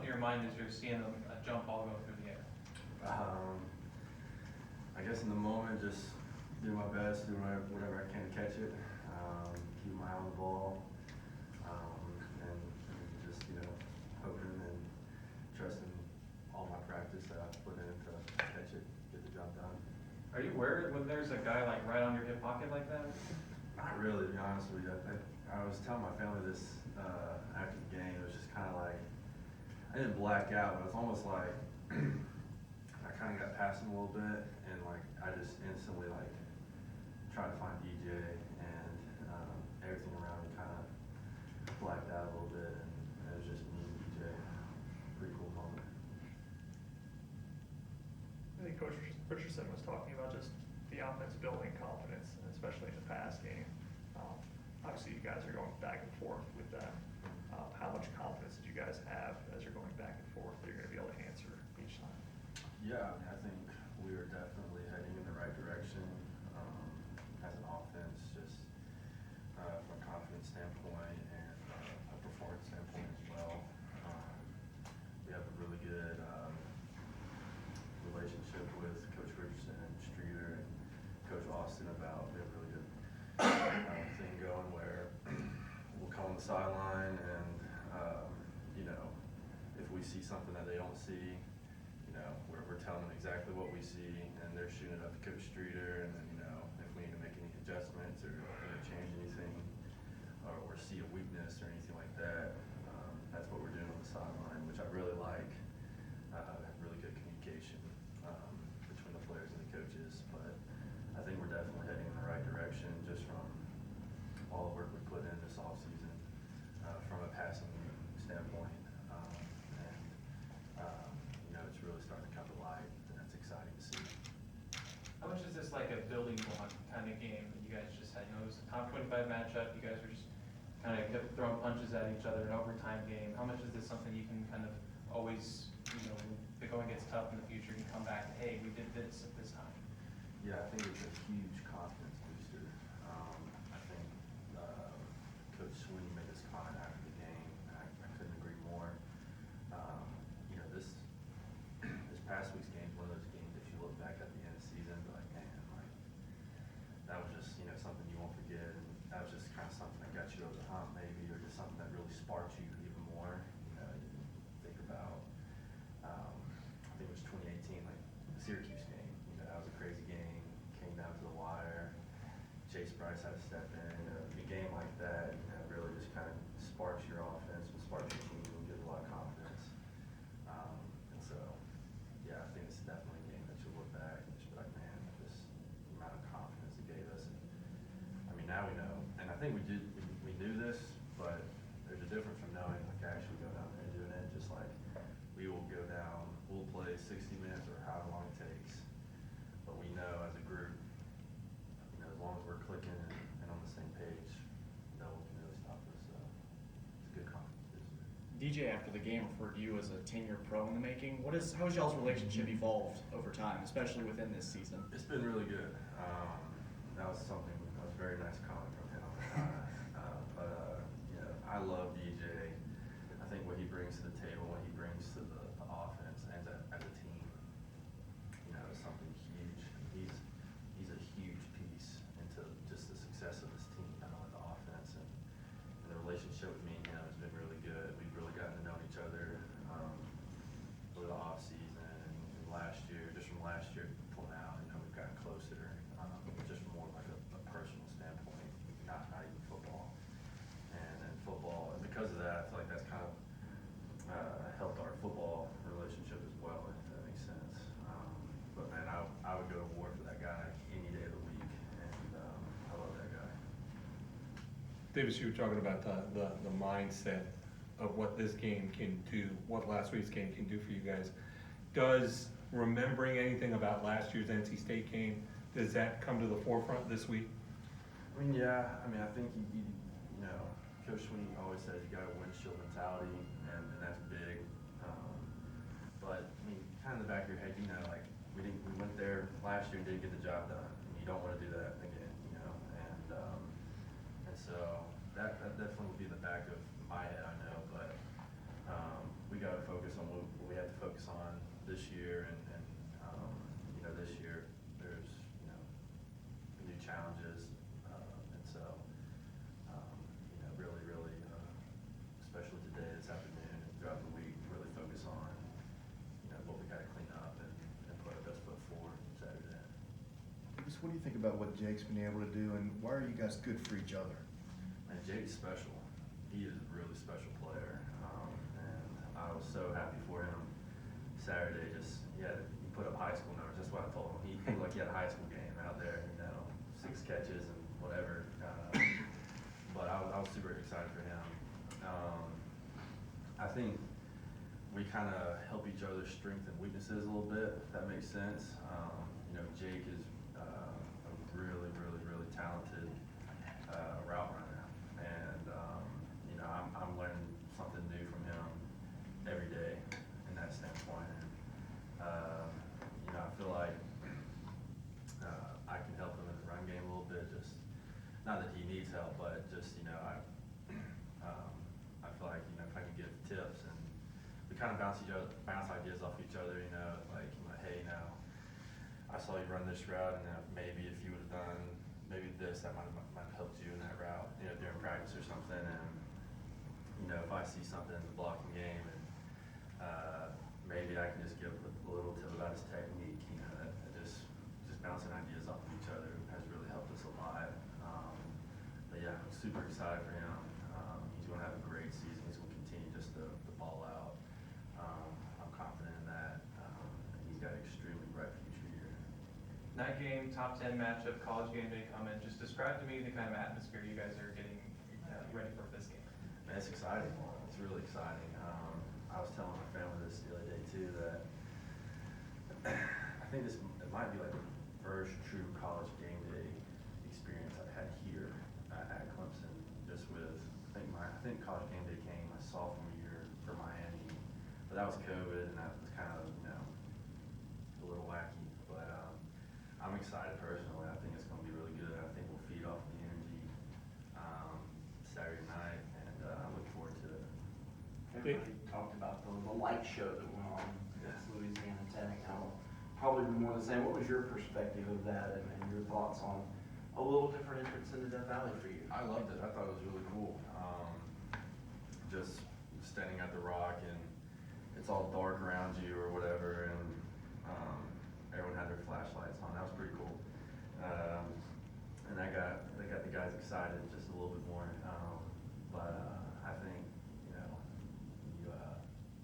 through your mind as you're seeing a jump ball go through the air? I guess in the moment, just do my best, do whatever I can to catch it, keep my eye on the ball, and just, hoping and trusting all my practice that I've put in to catch it, get the job done. Are you worried when there's a guy like right on your hip pocket like that? Not really, to be honest with you. I was telling my family this after the game. It was just kind of like, I didn't black out, but it's almost like I kind of got past him a little bit, and like I just instantly like tried to find DJ, and everything around me kind of blacked out a little bit, and it was just me and DJ. Pretty cool moment. I think Coach Richardson was talking about just the offense building confidence, and especially in the pass game. Obviously, you guys are going back and forth with that. How much confidence did you guys have as you're going back and forth that you're going to be able to answer each time? Yeah, I mean, I think we were definitely heading in the right direction as an offense, just from a confidence standpoint and a performance standpoint as well. We have a really good relationship with Coach Richardson and Streeter and Coach Austin about, we have a really good thing going where we'll come on the sideline and, if we see something that they don't see, we're telling them exactly what we see, and they're shooting it up to Coach Streeter, and then, if we need to make any adjustments or change anything, or see a weakness or anything like that, that's what we're doing on the sideline, which I really like. Have really good communication between the players and the coaches, but I think we're definitely heading in the right direction just from all the work we put in this offseason from a passing standpoint. It's really starting to come to light, and that's exciting to see. How much is this like a building block kind of game that you guys just had? It was a top 25 matchup. You guys were just kind of kept throwing punches at each other, an overtime game. How much is this something you can kind of always, when the going gets tough in the future, you come back, hey, we did this at this time? Yeah, I think it's a huge confidence booster. I think Coach Sweeney made this comment after the game, and I couldn't agree more. This past week's game is one of those games that you look back at the end of the season and be like, man, like that was just something you won't forget, and that was just kind of something that got you over the hump maybe, or just something that really sparked you even more. You think about I think it was 2018, like the Syracuse game. That was a crazy game, came down to the wire. Chase Bryce had to step in. A game like that, really just kind of sparks your offense, and sparks your team, and gives a lot of confidence. And so, yeah, I think it's definitely a game that you'll look back and just be like, man, this amount of confidence it gave us. And, I mean, now we know, and I think we knew this, but there's a difference from knowing, like, actually going out there and doing it. Just like we will go down, we'll play 60 minutes or however long it takes, but we know as a group, as long as we're clicking and on the same page, no one can really stop us. So it's a good confidence booster. DJ, after the game, referred to you as a 10-year pro in the making. How has y'all's relationship evolved over time, especially within this season? It's been really good. That was a very nice comment from him. I love DJ. I think what he brings to the table, what he brings to the offense and as a team, is something huge. He's a huge piece into just the success of this team, not only the offense, and the relationship with me and him has been really good. We've really gotten to know each other over the off season and last year, just from last year till now, we've gotten closer, just from more like a personal standpoint, not even football. And football, and because of that, I feel like that's kind of helped our football relationship as well, if that makes sense. But man, I would go to war for that guy any day of the week, and I love that guy. Davis, you were talking about the mindset of what this game can do, what last week's game can do for you guys. Does remembering anything about last year's NC State game, does that come to the forefront this week? I mean, yeah. I think Coach Sweeney always says you got a windshield mentality, and that's big. But I mean, kind of in the back of your head, like we went there last year and didn't get the job done. You don't want to do that again, and so that definitely will be in the back of my head, I know. But we got to focus on what do you think about what Jake's been able to do, and why are you guys good for each other? And Jake's special. He is a really special player, and I was so happy for him Saturday. He put up high school numbers. That's what I told him. He looked like he had a high school game out there. 6 catches and whatever. But I was super excited for him. I think we kind of help each other's strengths and weaknesses a little bit, if that makes sense. Jake is a really, really, really talented route runner, and I'm learning something new from him every day in that standpoint. And I feel like I can help him in the run game a little bit. Just not that he needs help, but just I feel like if I can give tips and we kind of bounce ideas off each other. Like hey, I saw you run this route, and maybe if you would have done maybe this, that might have helped you in that route, during practice or something. And if I see something in the blocking game, and maybe I can just give a little tip about his technique. That just bouncing ideas off of each other has really helped us a lot. But yeah, I'm super excited for him. He's going to have a great season. He's going to continue just to ball out. I'm confident in that. And he's got an extremely bright future here. Night game, top 10 matchup, college game day coming. Just describe to me the kind of atmosphere you guys are getting ready for this game. Man, it's exciting. It's really exciting. I was telling my family this the other day too, that I think it might be like the first true college game day experience I've had here at Clemson. Just with I think college game day came my sophomore year for Miami, but that was COVID, and that was kind of a little wacky. But I'm excited personally. I think it's going to be really good. I think we'll feed off the energy Saturday night, and I look forward to it. Everybody talked about the light show that went on against Louisiana Tech. Now, probably more the same. What was your perspective of that, and your thoughts on a little different entrance into Death Valley for you? I loved it. I thought it was really cool. Just standing at the rock, and it's all dark around you or whatever, and everyone had their flashlights on. That was pretty cool. And they got the guys excited just a little bit more. But I think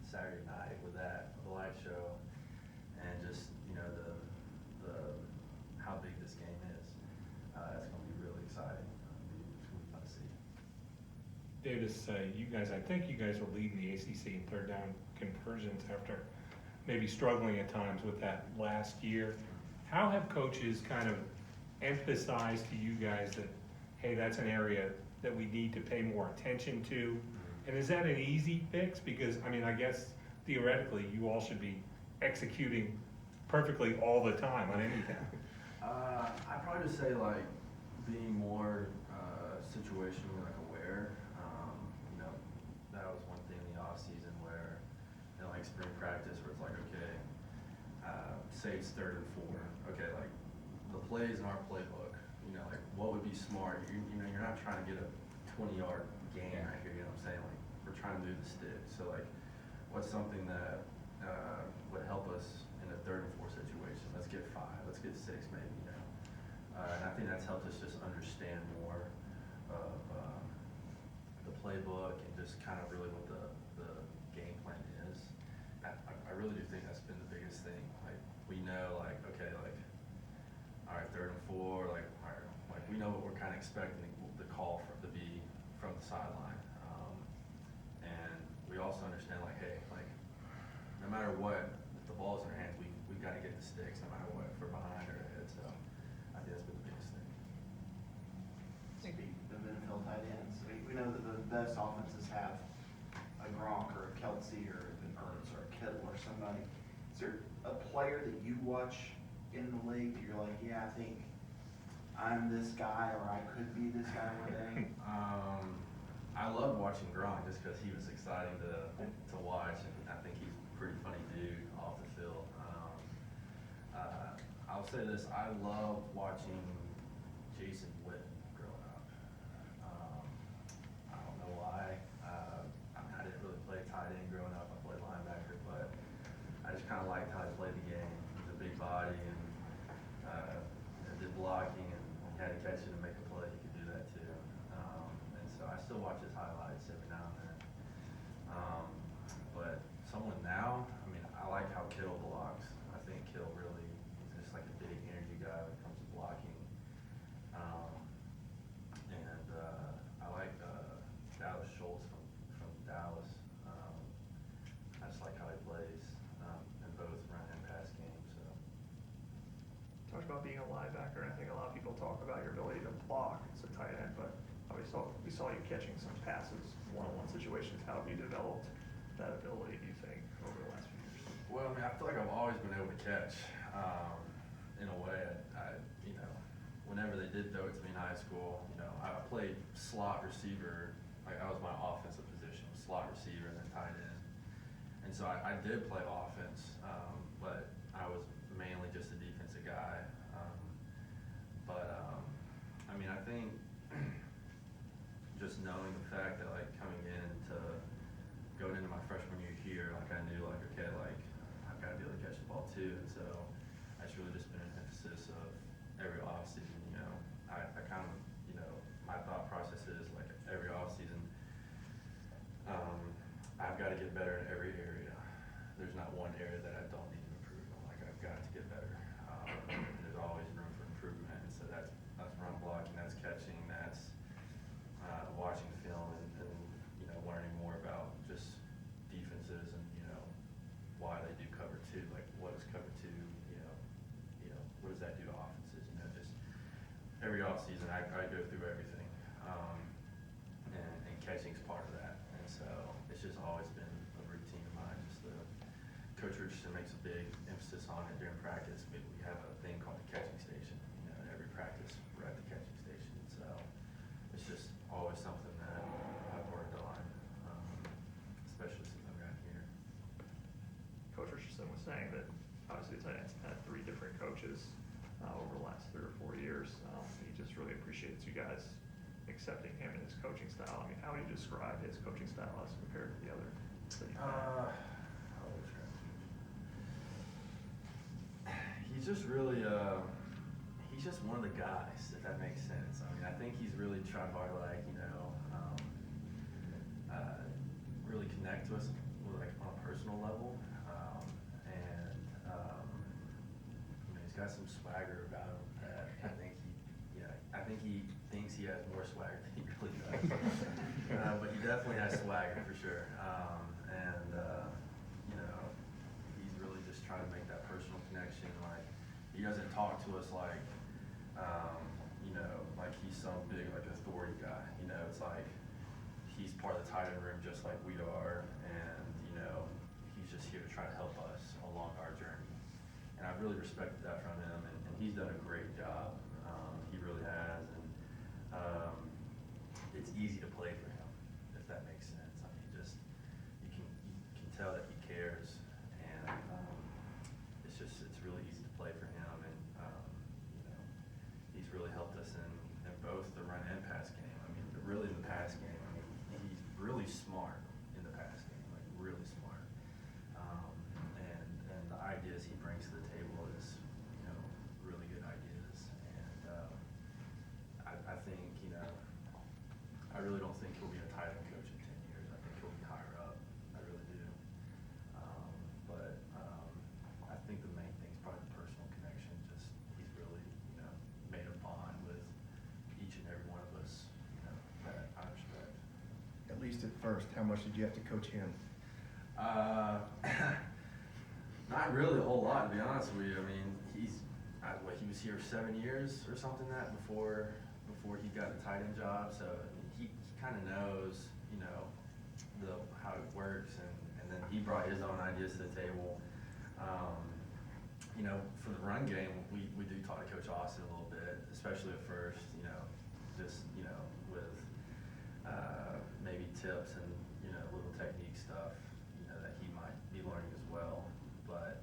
Saturday night with the light show, and just the how big this game is, it's going to be really exciting. It's going to be fun to see. Davis, I think you guys are leading the ACC in third down conversions after maybe struggling at times with that last year. How have coaches kind of emphasized to you guys that, hey, that's an area that we need to pay more attention to? And is that an easy fix? Because, I guess theoretically, you all should be executing perfectly all the time on anything. I'd probably just say being more situationally aware. That was one thing in the off season where spring practice where it's okay, say it's 3rd and 4. Okay, the plays in our playbook. What would be smart? You're not trying to get a 20-yard gain right here. You know what I'm saying? We're trying to move the stick. So what's something that would help us in a 3rd and 4 situation? Let's get 5. Let's get 6 maybe. And I think that's helped us just understand more of the playbook and just kind of really what the game plan is. I really do think that's been the biggest thing. We know, okay, all right, 3rd and 4, all right, we know what we're kind of expecting the call to be from the sideline. And we also understand, hey, no matter what, if the ball's in our hands, we've got to get the sticks no matter what, if we're behind or ahead. So I think that's been the biggest thing. Speaking of NFL tight ends, we know that the best offenses have a Gronk or a Kelsey or an Ertz or a Kittle or somebody. Is there a player that you watch in the league that you're like, yeah, I think I'm this guy or I could be this guy one day? I love watching Gronk just because he was exciting to watch, and I think he's a pretty funny dude off the field. I'll say this, I love watching Jason Witten growing up. I don't know why. I didn't really play tight end growing up. I played linebacker, but I just kind of liked how he played the game. He's a big body and did block catch it and make a play, he could do that too. And so I still watch his highlights every now and then. But someone now, I mean, I like how Kittle blocks. I think Kittle really is just like a big energy guy when it comes to blocking. And I like Dallas Schultz from Dallas. I just like how he plays in both run and pass games. So. Talked about being a linebacker, and I think a lot of people talk about your ability to block as a tight end, but we saw you catching some passes, one-on-one situations. How have you developed that ability, do you think, over the last few years? Well, I mean, I feel like I've always been able to catch. In a way, you know, whenever they did throw it to me in high school, you know, I played slot receiver. Like, that was my offensive position, slot receiver and then tight end. And so I did play offense, but I was mainly just a defensive guy. I mean, I think just knowing the fact that, like, going into my freshman year here, like, I knew, like, okay, like, I've got to be able to catch the ball too. And so that's really just been an emphasis of every offseason. You know, I kind of, you know, my thought process is, like, every offseason, I've got to get better in every area. There's not one area that I don't need to improve on. Like, I've got to get better. And there's always room for improvement. And so that's run blocking, that's catching, that's watching film and you know, learning more about just defenses and, you know, why they do cover two. Like, what is cover two? You know, what does that do to offenses? You know, just every offseason I go through everything, and catching's part of that. And so it's just always been a routine of mine. Just Coach Richardson makes a big emphasis on it during practice. We have a thing called the catching station. You know, in every practice we're at the catching station. So it's just always something that I've worked on, especially since I've gotten here. Coach Richardson was saying that obviously the tight ends had 3 different coaches over the last 3 or 4 years. He just really appreciates you guys accepting him and his coaching style. I mean, how would you describe his coaching style as compared to the other that you've had? He's just really, he's just one of the guys, if that makes sense. I mean, I think he's really tried hard, like, you know, really connect to us, like, on a personal level. You know, he's got some swagger about him that I think I think he thinks he has more swagger than he really does. But he definitely has swagger for sure. You know, he's really just trying to make that personal connection. Like, he doesn't talk to us like, you know, like he's some big, like, authority guy. You know, it's like he's part of the tight end room just like we are, and, you know, he's just here to try to help us along our journey. And I've really respected that from him, and he's done a great job. He really has, and it's easy to play for him, if that makes sense. I mean, just you can tell that he cares, and it's really easy to play for him. And you know, he's really helped us in both the run and pass game. I mean, really in the pass game, I mean, he's really smart in the pass game, like really smart. And the ideas he brings to the table is, you know, really good ideas. And I think, you know, I really don't think he'll be a tight end coach in 10 years. I think he'll be higher up. I really do. I think the main thing is probably the personal connection. Just he's really, you know, made a bond with each and every one of us, you know, that I respect. At least at first, how much did you have to coach him? Not really a whole lot, to be honest with you. I mean, he was here 7 years or something before he got the tight end job. So I mean, he kind of knows, you know, how it works, and then he brought his own ideas to the table. You know, for the run game, we do talk to Coach Austin a little bit, especially at first. You know, just, you know, with maybe tips and, you know, little technique stuff, you know, that he might be learning as well. But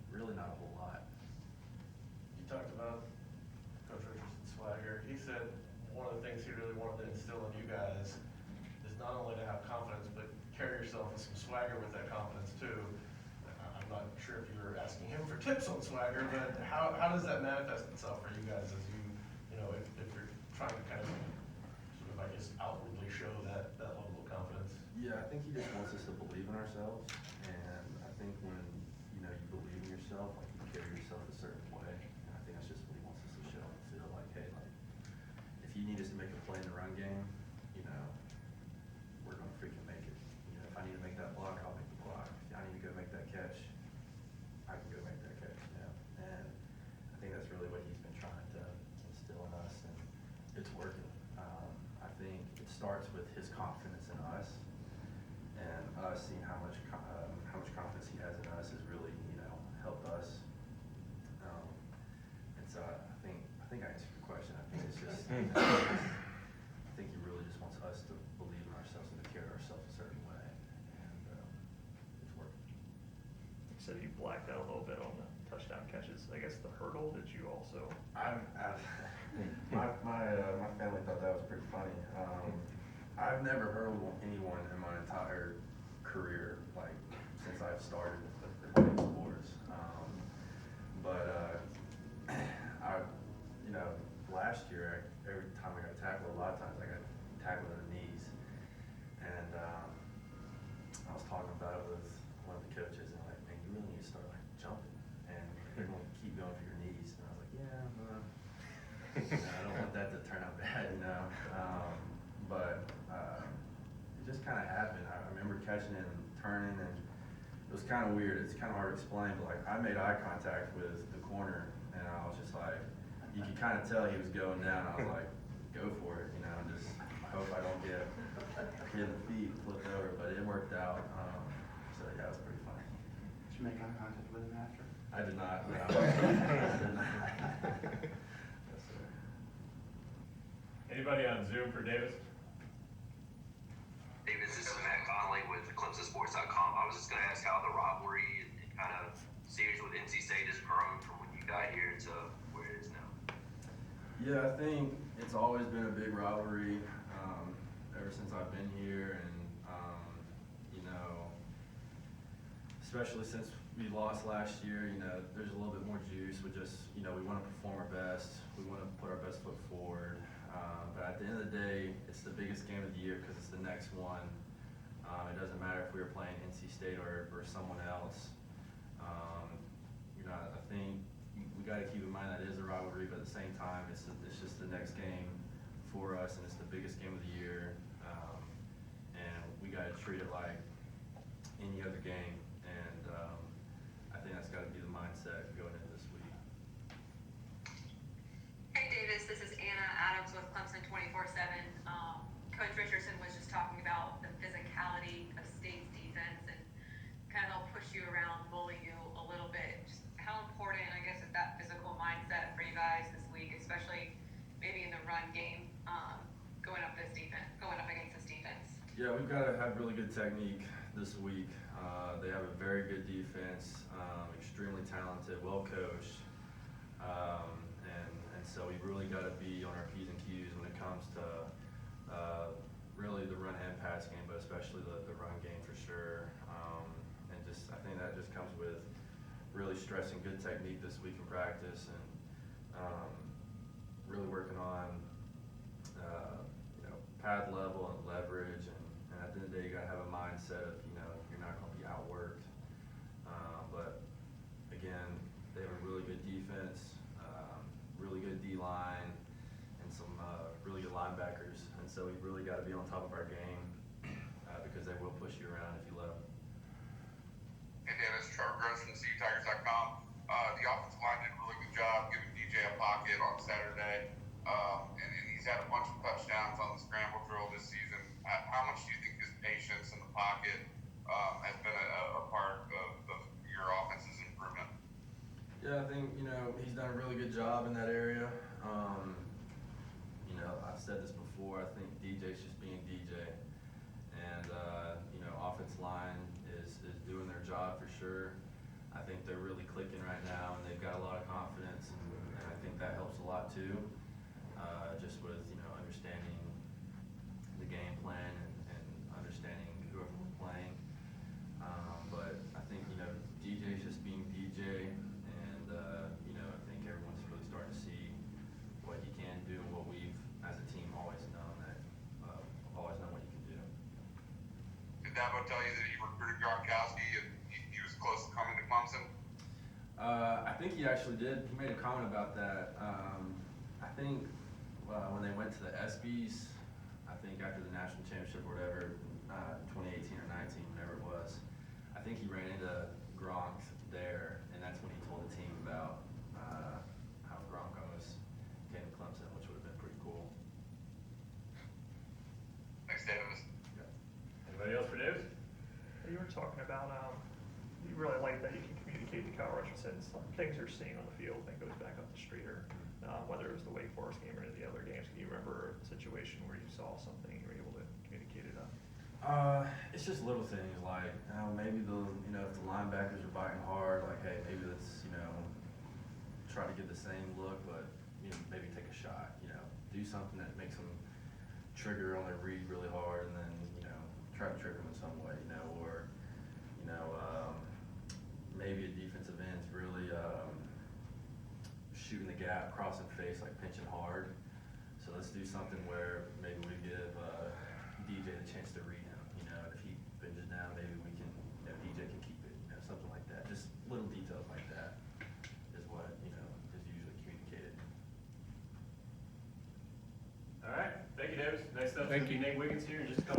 really not a whole lot. You talked about Coach Richardson's swagger. He said one of the things he really wanted to instill in you guys is not only to have confidence, but carry yourself with some swagger with that confidence too. I'm not sure if you were asking him for tips on swagger, but how does that manifest itself for you guys as you you know, if you're trying to kind of, sort of, I guess, outwardly show that level of confidence. Yeah, I think he just wants us to believe in ourselves, and I think when, you know, you believe in yourself, like you carry yourself a certain way, and I think that's just what he wants us to show and feel like, hey, like, if you need us to make a play in the run game, you know, we're gonna freaking make it. You know, if I need to make that block, I'll make the block. If I need to go make that catch, I can go make that catch, you know? And I think that's really what he's been trying to instill in us, and it's working. I think it starts with his confidence in us, and us seeing how much confidence he has in us has really, you know, helped us. And so I think I answered your question. I think it's just, I think he really just wants us to believe in ourselves and to carry ourselves a certain way, and it's working. You said you blacked out a little bit on the touchdown catches. I guess the hurdle, did you also? My family thought that was pretty funny. I've never hurdled anyone in my entire career, like since I've started playing sports. But you know, last year, every time I got tackled, a lot of times I got tackled in the knees, and I was talking about it with one of the coaches, and like, man, you really need to start like jumping, and you're going to keep going for your knees. And I was like, yeah, I don't want that to turn out bad, you know. But it just kind of happened. I remember catching it and turning, and it was kind of weird. It's kind of hard to explain, but like I made eye contact with the corner, and I was just like, you could kind of tell he was going down. I was like, go for it, you know. Just hope I don't get hit in the feet, flipped over, but it worked out. So yeah, it was pretty funny. Did you make eye contact with him after? I did not. No. I did not. Yes, sir. Anybody on Zoom for Davis? Davis, this is Matt Connolly with ClemsonSports.com. I was just going to ask how the rivalry and kind of series with NC State has grown from when you got here to where it is now. Yeah, I think it's always been a big rivalry ever since I've been here, and you know, especially since we lost last year, you know, there's a little bit more juice. We just, you know, we want to perform our best. We want to put our best foot forward. But at the end of the day, it's the biggest game of the year because it's the next one. It doesn't matter if we were playing NC State or someone else. You know, I think we got to keep in mind that it is a rivalry, but at the same time, it's just the next game for us, and it's the biggest game of the year. And we got to treat it like any other game. And I think that's got to be the mindset going into this week. Hey Davis, this is Anna Adams with Clemson 24/7. Coach Richardson was just talking about the physicality of State's defense and kind of they'll push you around, bully you a little bit. Just how important, I guess, is that physical mindset for you guys this week, especially maybe in the run game, going up against this defense? Yeah, we've got to have really good technique this week. They have a very good defense, extremely talented, well coached, and so we've really got to be on our P's and Q's when it comes to really the run and pass game, but especially the run game for sure. And just I think that just comes with really stressing good technique this week in practice, and really working on you know, pad level and leverage, and at the end of the day, you got to have a mindset of, you know, you're not going to be outworked. But again, they have a really good defense, really good D-line, and some really good linebackers, and so we've really got to be on top of our game because they will push you around if you let them. Hey Dennis, Trevor Gross from CUTigers.com. The offensive line did a really good job giving DJ a pocket on Saturday, and he's had a bunch of touchdowns on the scramble drill this season. How much do you think his patience in the pocket has been a part of your offense's improvement? Yeah, I think, you know, he's done a really good job in that area. You know, I've said this before, I think DJ's just being DJ. And, you know, offensive line is doing their job for sure. I think they're really clicking right now, and they've got a lot of confidence, and I think that helps a lot too. Just with, you know, understanding the game plan and understanding whoever we're playing. But I think, you know, DJ's just being DJ, and, you know, I think everyone's really starting to see what he can do. think he actually did, he made a comment about that. I think, when they went to the ESPYs, I think after the national championship or whatever, 2018 or 19, whenever it was, I think he ran into Gronk there, and that's when he told the team about, how Gronk almost came to Clemson, which would have been pretty cool. Thanks, Davis. Anybody else for Davis? You were talking about, you really like that you can communicate to Kyle Richardson, some things you're seeing on the field that goes back up the street, or whether it was the Wake Forest game or any of the other games. Can you remember a situation where you saw something you were able to communicate it up? It's just little things like, maybe if the linebackers are biting hard, like, hey, maybe let's, try to get the same look, but, maybe take a shot, do something that makes them trigger on their read really hard, and then, try to trigger them in some way, or, maybe a defensive end's really, shooting the gap, crossing face, like pinching hard. So let's do something where maybe we give, DJ the chance to read him, and if he pinches down, maybe we can, DJ can keep it, something like that. Just little details like that is what, is usually communicated. All right, thank you, Davis. Next up is Thank gonna be you. Nate Wiggins here in just a couple